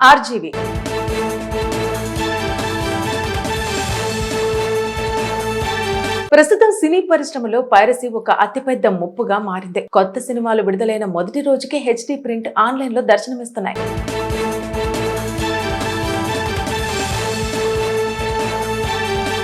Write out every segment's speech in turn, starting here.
RGV ప్రస్తుతం సినీ పరిశ్రమలో piracy ఒక అతిపెద్ద ముప్పుగా మారింది. కొత్త సినిమాలు విడుదలైన మొదటి రోజుకే హెచ్డీ ప్రింట్ ఆన్లైన్ లో దర్శనమిస్తున్నాయి.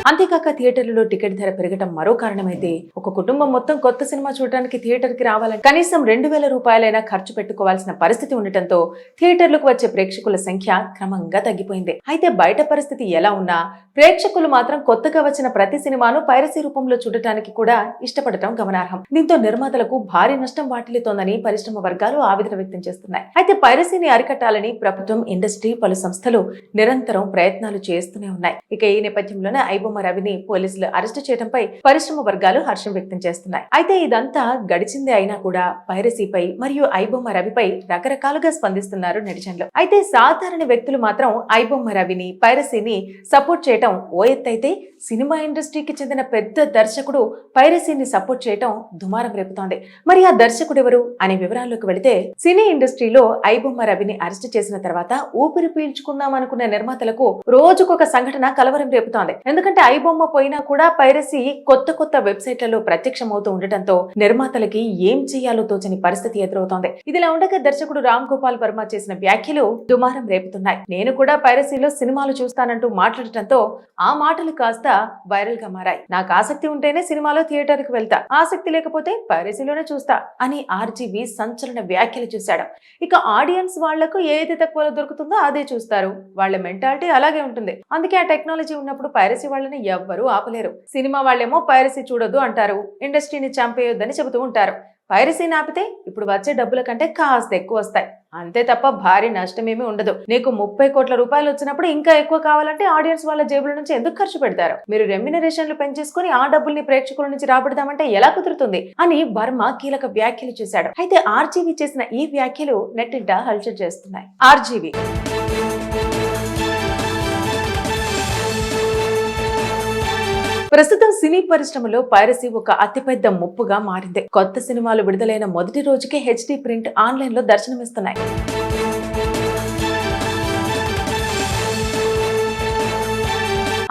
అంతేకాక థియేటర్లలో టికెట్ ధర పెరగడం మరో కారణమైతే, ఒక కుటుంబం మొత్తం కొత్త సినిమా చూడడానికి థియేటర్ కి రావాలని కనీసం 2,000 రూపాయలైనా ఖర్చు పెట్టుకోవాల్సిన పరిస్థితి ఉండటంతో థియేటర్లకు వచ్చే ప్రేక్షకుల సంఖ్య క్రమంగా తగ్గిపోయింది. అయితే బయట పరిస్థితి ఎలా ఉన్నా ప్రేక్షకులు మాత్రం కొత్తగా వచ్చిన ప్రతి సినిమాను పైరసీ రూపంలో చూడటానికి కూడా ఇష్టపడటం గమనార్హం. దీంతో నిర్మాతలకు భారీ నష్టం వాటిల్లుతోందని పరిశ్రమ వర్గాలు ఆవేదన వ్యక్తం చేస్తున్నాయి. అయితే పైరసీని అరికట్టాలని ప్రభుత్వం, ఇండస్ట్రీ, పలు సంస్థలు నిరంతరం ప్రయత్నాలు చేస్తూనే ఉన్నాయి. ఇక ఈ నేపథ్యంలోనే ఐబొమ్మ రవిని పోలీసులు అరెస్టు చేయడంపై పరిశ్రమ వర్గాలు హర్షం వ్యక్తం చేస్తున్నాయి. అయితే ఇదంతా గడిచిందే అయినా కూడా పైరసీపై మరియు ఐబొమ్మ రవిపై రకరకాలుగా స్పందిస్తున్నారు నెటిజన్లు. అయితే సాధారణ వ్యక్తులు మాత్రం ఐబొమ్మ రవిని, పైరసీని సపోర్ట్ చేయడం ఓ ఎత్తైతే, సినిమా ఇండస్ట్రీకి చెందిన పెద్ద దర్శకుడు పైరసీని సపోర్ట్ చేయడం దుమారం రేపుతోంది. మరి ఆ దర్శకుడు ఎవరు అనే వివరాల్లోకి వెళితే, సినీ ఇండస్ట్రీలో ఐబొమ్మ రవిని అరెస్టు చేసిన తర్వాత ఊపిరి పీల్చుకుందామనుకున్న నిర్మాతలకు రోజుకొక సంఘటన కలవరం రేపుతోంది. ఎందుకంటే ఐబొమ్మ పోయినా కూడా పైరసీ కొత్త వెబ్సైట్లలో ప్రత్యక్షమవుతూ ఉండటంతో నిర్మాతలకి ఏం చేయాలో తోచని పరిస్థితి ఎదురవుతోంది. ఇదిలా ఉండగా దర్శకుడు రామ్ గోపాల్ వర్మ చేసిన వ్యాఖ్యలు దుమారం రేపుతున్నాయి. నేను కూడా పైరసీలో సినిమాలు చూస్తానంటూ మాట్లాడటంతో ఆ మాటలు కాస్త వైరల్ గా మారాయి. నాకు ఆసక్తి ఉంటేనే సినిమాలో థియేటర్ కు వెళ్తా, ఆసక్తి లేకపోతే పైరసీలోనే చూస్తా అని ఆర్జీవి సంచలన వ్యాఖ్యలు చేశాడు. ఇక ఆడియన్స్ వాళ్లకు ఏది తక్కువలో దొరుకుతుందో అదే చూస్తారు. వాళ్ళ మెంటాలిటీ అలాగే ఉంటుంది. అందుకే ఆ టెక్నాలజీ ఉన్నప్పుడు పైరసీ వాళ్ళని ఎవ్వరూ ఆపలేరు. సినిమా వాళ్ళేమో పైరసీ చూడొద్దు అంటారు, ఇండస్ట్రీని చంపేయొద్దని చెబుతూ ఉంటారు. పైరసీని ఆపితే ఇప్పుడు వచ్చే డబ్బుల కంటే కాస్త ఎక్కువ వస్తాయి, అంతే తప్ప భారీ నష్టమేమీ ఉండదు. నీకు 30 కోట్ల రూపాయలు వచ్చినప్పుడు ఇంకా ఎక్కువ కావాలంటే ఆడియన్స్ వాళ్ళ జేబుల నుంచి ఎందుకు ఖర్చు పెడతారు? మీరు రెమ్యునరేషన్లు పెంచేసుకుని ఆ డబ్బుల్ని ప్రేక్షకుల నుంచి రాబడదామంటే ఎలా కుదురుతుంది అని వర్మ కీలక వ్యాఖ్యలు చేశాడు. అయితే ఆర్జీవి చేసిన ఈ వ్యాఖ్యలు నెట్టింట హల్చల్ చేస్తున్నాయి. ఆర్జీవి ప్రస్తుతం సినీ పరిశ్రమలో పైరసీ ఒక అతిపెద్ద ముప్పుగా మారింది. కొత్త సినిమాలు విడుదలైన మొదటి రోజుకే హెచ్డీ ప్రింట్ ఆన్లైన్ లో దర్శనమిస్తున్నాయి.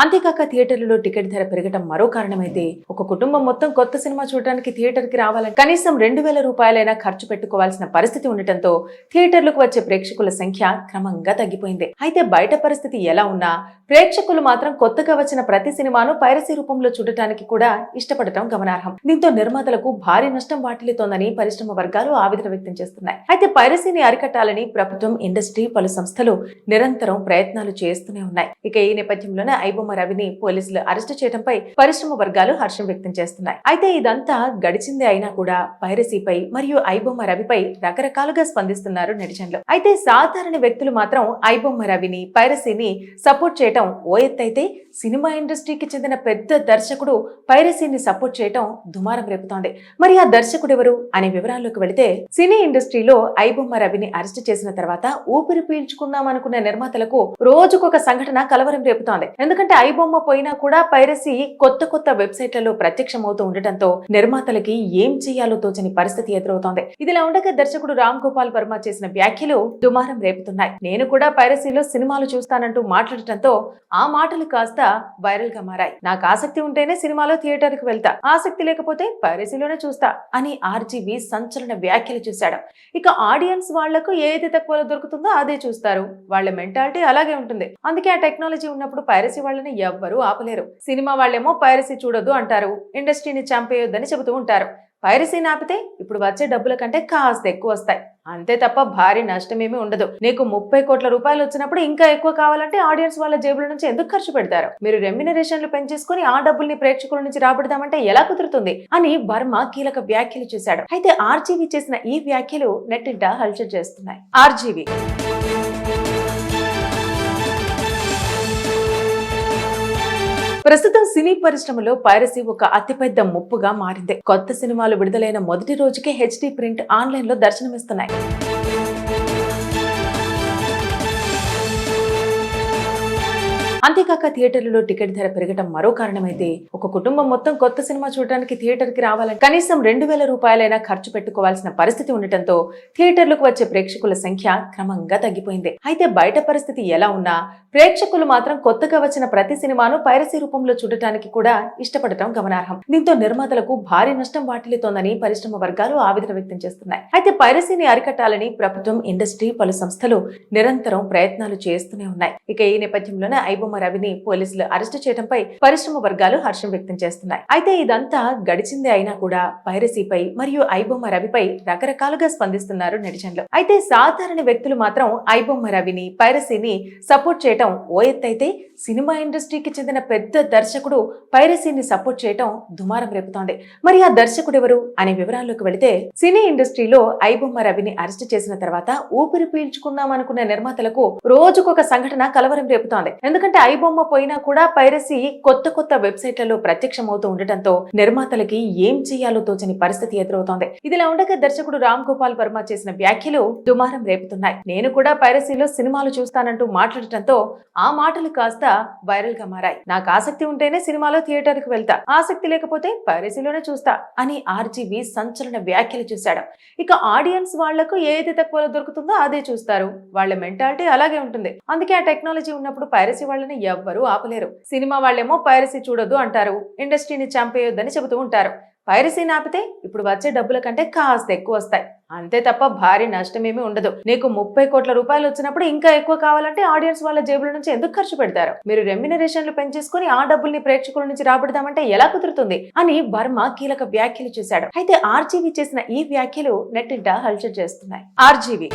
అంతేకాక థియేటర్లలో టికెట్ ధర పెరగడం మరో కారణమైతే, ఒక కుటుంబం మొత్తం కొత్త సినిమా చూడడానికి థియేటర్ కి రావాలని కనీసం 2,000 రూపాయలైనా ఖర్చు పెట్టుకోవాల్సిన పరిస్థితి ఉండటంతో థియేటర్లకు వచ్చే ప్రేక్షకుల సంఖ్య క్రమంగా తగ్గిపోయింది. అయితే బయట పరిస్థితి ఎలా ఉన్నా ప్రేక్షకులు మాత్రం కొత్తగా వచ్చిన ప్రతి సినిమాను పైరసీ రూపంలో చూడటానికి కూడా ఇష్టపడటం గమనార్హం. దీంతో నిర్మాతలకు భారీ నష్టం వాటిల్లుతోందని పరిశ్రమ వర్గాలు ఆవేదన వ్యక్తం చేస్తున్నాయి. అయితే పైరసీని అరికట్టాలని ప్రభుత్వం, ఇండస్ట్రీ, పలు సంస్థలు నిరంతరం ప్రయత్నాలు చేస్తూనే ఉన్నాయి. ఇక ఈ నేపథ్యంలోనే ఐబొమ్మ రవిని పోలీసులు అరెస్టు చేయడంపై పరిశ్రమ వర్గాలు హర్షం వ్యక్తం చేస్తున్నాయి. అయితే ఇదంతా గడిచిందే అయినా కూడా పైరసీపై మరియు ఐబొమ్మ రవిపై రకరకాలుగా స్పందిస్తున్నారు నెటిజన్లు. అయితే సాధారణ వ్యక్తులు మాత్రం ఐబొమ్మ రవిని, పైరసీని సపోర్ట్ చేయడం ఓ ఎత్తైతే, సినిమా ఇండస్ట్రీకి చెందిన పెద్ద దర్శకుడు పైరసీని సపోర్ట్ చేయడం దుమారం రేపుతోంది. మరి ఆ దర్శకుడు ఎవరు అనే వివరాల్లోకి వెళితే, సినీ ఇండస్ట్రీలో ఐబొమ్మ రవిని అరెస్టు చేసిన తర్వాత ఊపిరి పీల్చుకుందామనుకున్న నిర్మాతలకు రోజుకొక సంఘటన కలవరం రేపుతోంది. ఎందుకంటే ఐబొమ్మ పోయినా కూడా పైరసీ కొత్త వెబ్సైట్లలో ప్రత్యక్షమవుతూ ఉండటంతో నిర్మాతలకి ఏం చేయాలో తోచని పరిస్థితి ఎదురవుతోంది. ఇదిలా ఉండగా దర్శకుడు రామ్ గోపాల్ వర్మ చేసిన వ్యాఖ్యలు దుమారం రేపుతున్నాయి. నేను కూడా పైరసీలో సినిమాలు చూస్తానంటూ మాట్లాడటంతో ఆ మాటలు కాస్త వైరల్ గా మారాయి. నాకు ఆసక్తి ఉంటేనే సినిమాలో థియేటర్ కు వెళ్తా, ఆసక్తి లేకపోతే పైరసీలోనే చూస్తా అని ఆర్జీవి సంచలన వ్యాఖ్యలు చేశాడు. ఇక ఆడియన్స్ వాళ్లకు ఏది తక్కువలో దొరుకుతుందో అదే చూస్తారు. వాళ్ళ మెంటాలిటీ అలాగే ఉంటుంది. అందుకే ఆ టెక్నాలజీ ఉన్నప్పుడు పైరసీ వాళ్ళని ఎవ్వరూ ఆపలేరు. సినిమా వాళ్ళేమో పైరసీ చూడొద్దు అంటారు, ఇండస్ట్రీని చంపేయొద్దని చెబుతూ ఉంటారు. పైరసీని ఆపితే ఇప్పుడు వచ్చే డబ్బుల కంటే కాస్త ఎక్కువ వస్తాయి, అంతే తప్ప భారీ నష్టమేమీ ఉండదు. నీకు 30 కోట్ల రూపాయలు వచ్చినప్పుడు ఇంకా ఎక్కువ కావాలంటే ఆడియన్స్ వాళ్ళ జేబుల నుంచి ఎందుకు ఖర్చు పెడతారు? మీరు రెమ్యునరేషన్లు పెంచేసుకుని ఆ డబ్బుల్ని ప్రేక్షకుల నుంచి రాబడదామంటే ఎలా కుదురుతుంది అని వర్మ కీలక వ్యాఖ్యలు చేశాడు. అయితే ఆర్జీవి చేసిన ఈ వ్యాఖ్యలు నెట్టింట హల్చల్ చేస్తున్నాయి. ఆర్జీవి ప్రస్తుతం సినీ పరిశ్రమలో పైరసీ ఒక అతిపెద్ద ముప్పుగా మారింది. కొత్త సినిమాలు విడుదలైన మొదటి రోజుకే హెచ్డీ ప్రింట్ ఆన్లైన్ లో దర్శనమిస్తున్నాయి. అంతేకాక థియేటర్లలో టికెట్ ధర పెరగటం మరో కారణమైతే ఒక కుటుంబం మొత్తం కొత్త సినిమా చూడడానికి థియేటర్ కి రావాలని కనీసం 2,000 రూపాయలైనా ఖర్చు పెట్టుకోవాల్సిన పరిస్థితి ఉండటంతో థియేటర్లకు వచ్చే ప్రేక్షకుల సంఖ్య క్రమంగా తగ్గిపోయింది. అయితే బయట పరిస్థితి ఎలా ఉన్నా ప్రేక్షకులు మాత్రం కొత్తగా వచ్చిన ప్రతి సినిమాను పైరసీ రూపంలో చూడటానికి కూడా ఇష్టపడటం గమనార్హం. దీంతో నిర్మాతలకు భారీ నష్టం వాటిల్లుతోందని పరిశ్రమ వర్గాలు ఆవేదన వ్యక్తం చేస్తున్నాయి. అయితే పైరసీని అరికట్టాలని ప్రభుత్వం, ఇండస్ట్రీ, పలు సంస్థలు నిరంతరం ప్రయత్నాలు చేస్తూనే ఉన్నాయి. ఇక ఈ నేపథ్యంలోనే ఐబొమ్మ రవిని పోలీసులు అరెస్టు చేయడంపై పరిశ్రమ వర్గాలు హర్షం వ్యక్తం చేస్తున్నాయి. అయితే ఇదంతా గడిచిందే అయినా కూడా పైరసీపై మరియు ఐబొమ్మ రవిపై రకరకాలుగా స్పందిస్తున్నారు నెటిజన్లు. అయితే సాధారణ వ్యక్తులు మాత్రం ఐబొమ్మ రవిని, పైరసీని సపోర్ట్ చేయడం ఓ ఎత్తైతే, సినిమా ఇండస్ట్రీకి చెందిన పెద్ద దర్శకుడు పైరసీని సపోర్ట్ చేయడం దుమారం రేపుతోంది. మరి ఆ దర్శకుడు ఎవరు అనే వివరాల్లోకి వెళితే, సినీ ఇండస్ట్రీలో ఐబొమ్మ రవిని అరెస్ట్ చేసిన తర్వాత ఊపిరి పీల్చుకుందాం అనుకున్న నిర్మాతలకు రోజుకొక సంఘటన కలవరం రేపుతోంది. ఎందుకంటే ఐబొమ్మ పోయినా కూడా పైరసీ కొత్త కొత్త వెబ్సైట్లలో ప్రత్యక్షమవుతూ ఉండటంతో నిర్మాతలకి ఏం చేయాలో తోచని పరిస్థితి ఎదురవుతోంది. ఇదిలా ఉండగా దర్శకుడు రామ్ గోపాల్ వర్మ చేసిన వ్యాఖ్యలు దుమారం రేపుతున్నాయి. నేను కూడా పైరసీలో సినిమాలు చూస్తానంటూ మాట్లాడటంతో ఆ మాటలు కాస్త వైరల్ గా మారాయి. నాకు ఆసక్తి ఉంటేనే సినిమాలో థియేటర్ కు వెళ్తా, ఆసక్తి లేకపోతే పైరసీలోనే చూస్తా అని ఆర్జీవి సంచలన వ్యాఖ్యలు చేశాడు. ఇక ఆడియన్స్ వాళ్లకు ఏది తక్కువలో దొరుకుతుందో అదే చూస్తారు. వాళ్ళ మెంటాలిటీ అలాగే ఉంటుంది. అందుకే ఆ టెక్నాలజీ ఉన్నప్పుడు పైరసీ వాళ్ళని ఎవ్వరూ ఆపలేరు. సినిమా వాళ్ళేమో పైరసీ చూడొద్దు అంటారు, ఇండస్ట్రీని చంపేయొద్దని చెబుతూ ఉంటారు. పైరసీని ఆపితే ఇప్పుడు వచ్చే డబ్బుల కంటే కాస్త ఎక్కువ వస్తాయి, అంతే తప్ప భారీ నష్టమేమీ ఉండదు. నీకు 30 కోట్ల రూపాయలు వచ్చినప్పుడు ఇంకా ఎక్కువ కావాలంటే ఆడియన్స్ వాళ్ళ జేబుల నుంచి ఎందుకు ఖర్చు పెడతారు? మీరు రెమ్యునరేషన్లు పెంచేసుకుని ఆ డబ్బుల్ని ప్రేక్షకుల నుంచి రాబడదామంటే ఎలా కుదురుతుంది అని వర్మ కీలక వ్యాఖ్యలు చేశాడు. అయితే ఆర్జీవి చేసిన ఈ వ్యాఖ్యలు నెట్టింట హల్చల్ చేస్తున్నాయి. ఆర్జీవి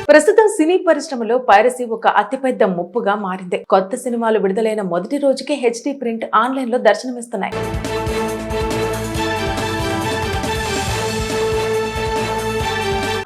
ప్రస్తుతం సినీ పరిశ్రమలో పైరసీ ఒక అతిపెద్ద ముప్పుగా మారింది. కొత్త సినిమాలు విడుదలైన మొదటి రోజుకే హెచ్డీ ప్రింట్ ఆన్లైన్ లో దర్శనమిస్తున్నాయి.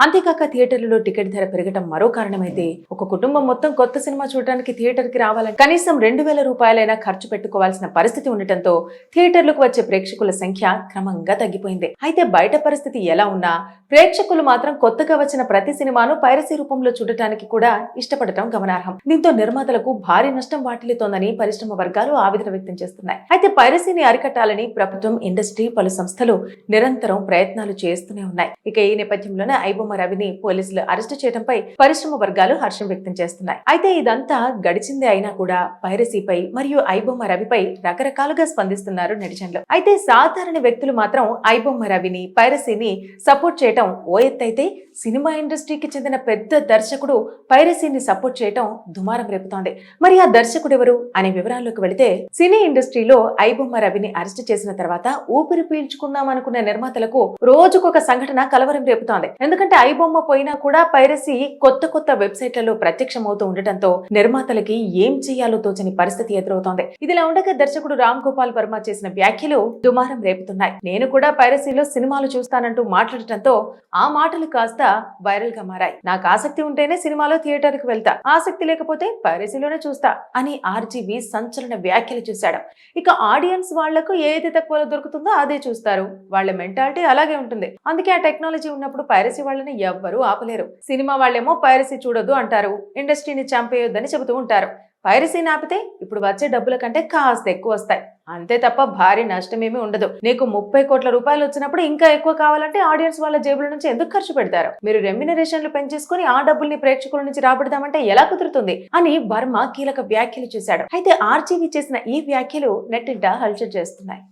అంతేకాక థియేటర్లలో టికెట్ ధర పెరగటం మరో కారణమైతే ఒక కుటుంబం మొత్తం కొత్త సినిమా చూడడానికి థియేటర్ కి రావాలని కనీసం 2,000 రూపాయలైనా ఖర్చు పెట్టుకోవాల్సిన పరిస్థితి ఉండటంతో థియేటర్లకు వచ్చే ప్రేక్షకుల సంఖ్య క్రమంగా తగ్గిపోయింది. అయితే బయట పరిస్థితి ఎలా ఉన్నా ప్రేక్షకులు మాత్రం కొత్తగా వచ్చిన ప్రతి సినిమాను పైరసీ రూపంలో చూడటానికి కూడా ఇష్టపడటం గమనార్హం. దీంతో నిర్మాతలకు భారీ నష్టం వాటిల్లుతోందని పరిశ్రమ వర్గాలు ఆవేదన వ్యక్తం చేస్తున్నాయి. అయితే పైరసీని అరికట్టాలని ప్రభుత్వం, ఇండస్ట్రీ, పలు సంస్థలు నిరంతరం ప్రయత్నాలు చేస్తూనే ఉన్నాయి. ఇక ఈ నేపథ్యంలోనే ఐబొమ్మ రవిని పోలీసులు అరెస్టు చేయడంపై పరిశ్రమ వర్గాలు హర్షం వ్యక్తం చేస్తున్నాయి. అయితే ఇదంతా గడిచిందే అయినా కూడా పైరసీపై మరియు ఐబొమ్మ రవిపై రకరకాలుగా స్పందిస్తున్నారు నెటిజన్లు. అయితే సాధారణ వ్యక్తులు మాత్రం ఐబొమ్మ రవిని, పైరసీని సపోర్ట్ చేయడం ఓ ఎత్తైతే, సినిమా ఇండస్ట్రీకి చెందిన పెద్ద దర్శకుడు పైరసీని సపోర్ట్ చేయడం దుమారం రేపుతోంది. మరి ఆ దర్శకుడు ఎవరు అనే వివరాల్లోకి వెళితే, సినీ ఇండస్ట్రీలో ఐబొమ్మ రవిని అరెస్ట్ చేసిన తర్వాత ఊపిరి పీల్చుకుందాం అనుకున్న నిర్మాతలకు రోజుకొక సంఘటన కలవరం రేపుతోంది. ఎందుకంటే ఐబొమ్మ పోయినా కూడా పైరసీ కొత్త కొత్త వెబ్సైట్లలో ప్రత్యక్షమవుతూ ఉండటంతో నిర్మాతలకి ఏం చేయాలో తోచని పరిస్థితి ఎదురవుతోంది. ఇదిలా ఉండగా దర్శకుడు రామ్ గోపాల్ వర్మ చేసిన వ్యాఖ్యలు దుమారం రేపుతున్నాయి. నేను కూడా పైరసీలో సినిమాలు చూస్తానంటూ మాట్లాడటంతో ఆ మాటలు కాస్త వైరల్ గా మారాయి. నాకు ఆసక్తి ఉంటేనే సినిమాలో థియేటర్ కు వెళ్తా, ఆసక్తి లేకపోతే పైరసీలోనే చూస్తా అని ఆర్జీవి సంచలన వ్యాఖ్యలు చేశాడు. ఇక ఆడియన్స్ వాళ్లకు ఏది తక్కువలో దొరుకుతుందో అదే చూస్తారు. వాళ్ళ మెంటాలిటీ అలాగే ఉంటుంది. అందుకే ఆ టెక్నాలజీ ఉన్నప్పుడు పైరసీ వాళ్ళని ఎవ్వరూ ఆపలేరు. సినిమా వాళ్ళేమో పైరసీ చూడొద్దు అంటారు, ఇండస్ట్రీని చంపేయొద్దని చెబుతూ ఉంటారు. పైరసీని ఆపితే ఇప్పుడు వచ్చే డబ్బుల కంటే కాస్త ఎక్కువ వస్తాయి, అంతే తప్ప భారీ నష్టమేమీ ఉండదు. నీకు 30 కోట్ల రూపాయలు వచ్చినప్పుడు ఇంకా ఎక్కువ కావాలంటే ఆడియన్స్ వాళ్ళ జేబుల నుంచి ఎందుకు ఖర్చు పెడతారు? మీరు రెమ్యునరేషన్లు పెంచేసుకుని ఆ డబ్బుల్ని ప్రేక్షకుల నుంచి రాబడదామంటే ఎలా కుదురుతుంది అని వర్మ కీలక వ్యాఖ్యలు చేశాడు. అయితే ఆర్జీవి చేసిన ఈ వ్యాఖ్యలు నెట్టింట హల్చల్ చేస్తున్నాయి.